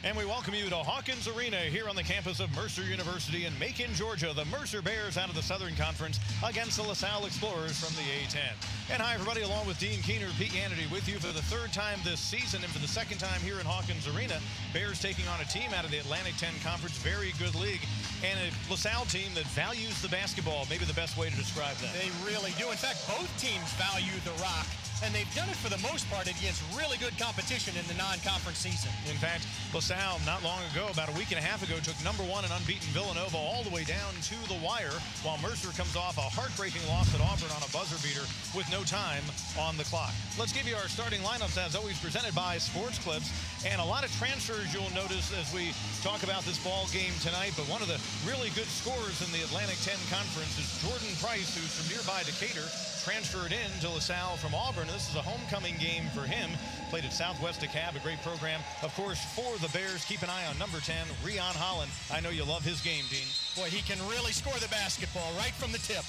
And we welcome you to Hawkins Arena here on the campus of Mercer University in Macon, Georgia. The Mercer Bears out of the Southern Conference against the Lasalle Explorers from the A-10. And hi, everybody, along with Dean Keener, Pete Hannity with you for the third time this season and for the second time here in Hawkins Arena. Bears taking on a team out of the Atlantic 10 Conference, very good league, and a LaSalle team that values the basketball, maybe the best way to describe that. They really do. In fact, both teams value the rock, and they've done it for the most part against really good competition in the non-conference season. In fact, LaSalle, not long ago, about a week and a half ago, took #1 and unbeaten Villanova all the way down to the wire, while Mercer comes off a heartbreaking loss at Auburn on a buzzer beater with no time on the clock. Let's give you our starting lineups, as always, presented by Sports Clips, and a lot of transfers you'll notice as we talk about this ball game tonight. But one of the really good scorers in the Atlantic 10 Conference is Jordan Price, who's from nearby Decatur, transferred in to LaSalle from Auburn. This is a homecoming game for him. Played at Southwest DeKalb, a great program. Of course, for the Bears, keep an eye on number 10, Rion Holland. I know you love his game, Dean. Boy, he can really score the basketball right from the tip.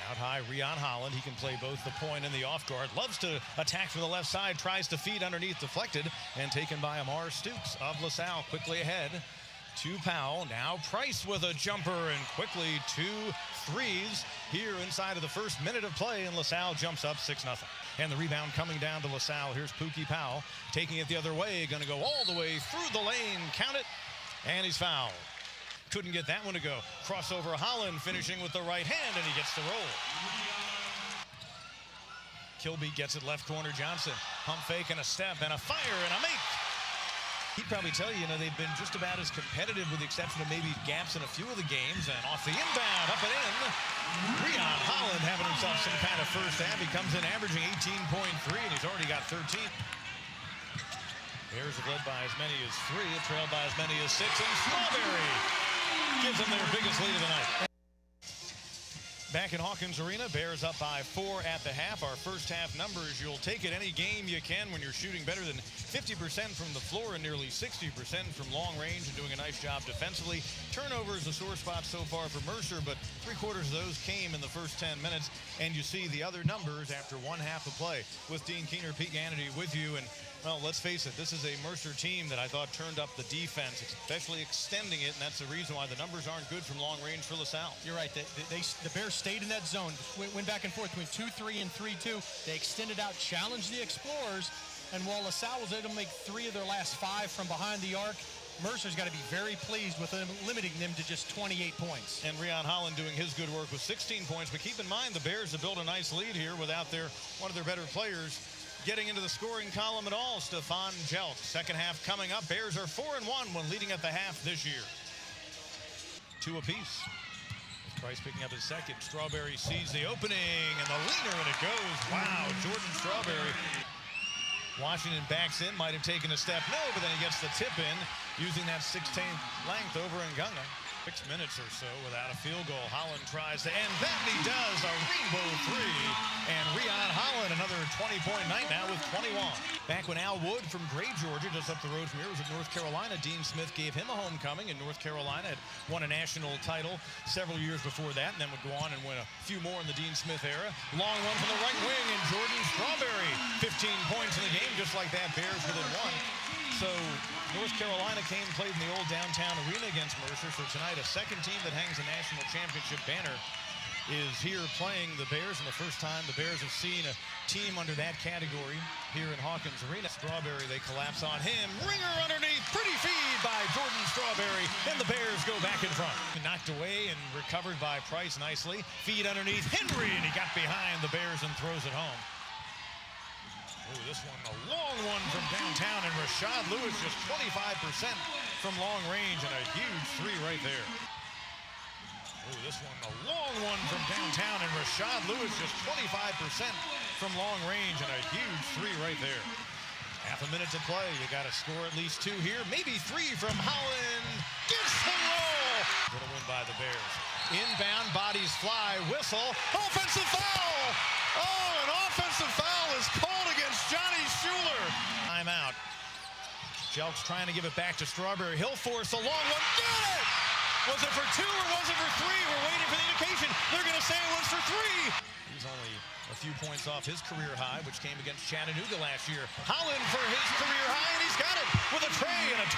Out high, Rion Holland. He can play both the point and the off guard. Loves to attack from the left side. Tries to feed underneath, deflected, and taken by Amar Stooks of LaSalle. Quickly ahead to Powell. Now Price with a jumper, and quickly 2 threes here inside of the first minute of play, and LaSalle jumps up 6-0. And the rebound coming down to LaSalle. Here's Pookie Powell taking it the other way. Going to go all the way through the lane. Count it. And he's fouled. Couldn't get that one to go. Crossover Holland finishing with the right hand, and he gets the roll. Kilby gets it left corner. Johnson. Pump fake and a step and a fire and a make. He'd probably tell you, they've been just about as competitive with the exception of maybe gaps in a few of the games. And off the inbound, up and in. Rion Holland having himself some kind of first half. He comes in averaging 18.3, and he's already got 13. Bears have led by as many as 3, trailed by as many as 6, and Strawberry gives them their biggest lead of the night. Back in Hawkins Arena, Bears up by 4 at the half. Our first half numbers, you'll take it any game you can when you're shooting better than 50% from the floor and nearly 60% from long range and doing a nice job defensively. Turnovers a sore spot so far for Mercer, but 3/4 of those came in the first 10 minutes. And you see the other numbers after one half of play. With Dean Keener, Pete Hannity with you. And well, let's face it, this is a Mercer team that I thought turned up the defense, especially extending it, and that's the reason why the numbers aren't good from long range for LaSalle. You're right. The Bears stayed in that zone, went back and forth between 2-3 and 3-2. They extended out, challenged the Explorers, and while LaSalle was able to make 3 of their last 5 from behind the arc, Mercer's got to be very pleased with them, limiting them to just 28 points. And Rion Holland doing his good work with 16 points. But keep in mind, the Bears have built a nice lead here without one of their better players getting into the scoring column at all. Stephon Jelk. Second half coming up. Bears are 4-1 when leading at the half this year. 2 apiece. Price picking up his second. Strawberry sees the opening, and the leaner, and it goes. Wow, Jordan Strawberry. Washington backs in, might have taken a step. No, but then he gets the tip in, using that 16th length over Ngunga. 6 minutes or so without a field goal. Holland tries to end that, and he does. A rainbow 3. And Rion Holland, another 20-point night now with 21. Back when Al Wood from Gray, Georgia, just up the road from here, was at North Carolina, Dean Smith gave him a homecoming, and North Carolina had won a national title several years before that, and then would go on and win a few more in the Dean Smith era. Long one from the right wing, and Jordan Strawberry, 15 points in the game, just like that. Bears within 1. So North Carolina came and played in the old downtown arena against Mercer. So tonight, a second team that hangs a national championship banner is here playing the Bears. And the first time the Bears have seen a team under that category here in Hawkins Arena. Strawberry, they collapse on him. Ringer underneath. Pretty feed by Jordan Strawberry. And the Bears go back in front. Knocked away and recovered by Price nicely. Feed underneath Henry, and he got behind the Bears and throws it home. Oh, this one, a long one from downtown, and Rashad Lewis just 25% from long range, and a huge 3 right there. Oh, this one, a long one from downtown, and Rashad Lewis just 25% from long range, and a huge 3 right there. Half a minute to play. You got to score at least 2 here, maybe 3 from Holland. Gets the roll. Gonna win by the Bears. Inbound, bodies fly, whistle, offensive foul. Oh, an offensive foul is called against Johnny Schuler. Timeout. Jelk's trying to give it back to Strawberry. He'll force a long one. Got it! Was it for 2 or was it for 3? We're waiting for the indication. They're going to say it was for 3. He's only a few points off his career high, which came against Chattanooga last year. Holland for his career high, and he's got it.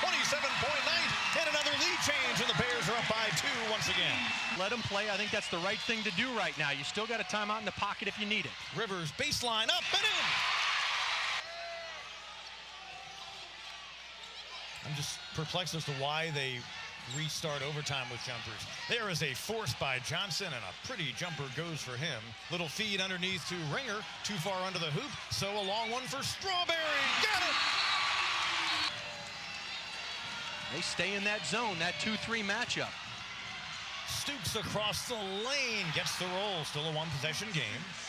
27-point night and another lead change, and the Bears are up by 2 once again. Let them play. I think that's the right thing to do right now. You still got a timeout in the pocket if you need it. Rivers baseline up and in. I'm just perplexed as to why they restart overtime with jumpers. There is a force by Johnson, and a pretty jumper goes for him. Little feed underneath to Ringer, too far under the hoop, so a long one for Strawberry. Got it! They stay in that zone, that 2-3 matchup. Stoops across the lane, gets the roll. Still a one-possession game.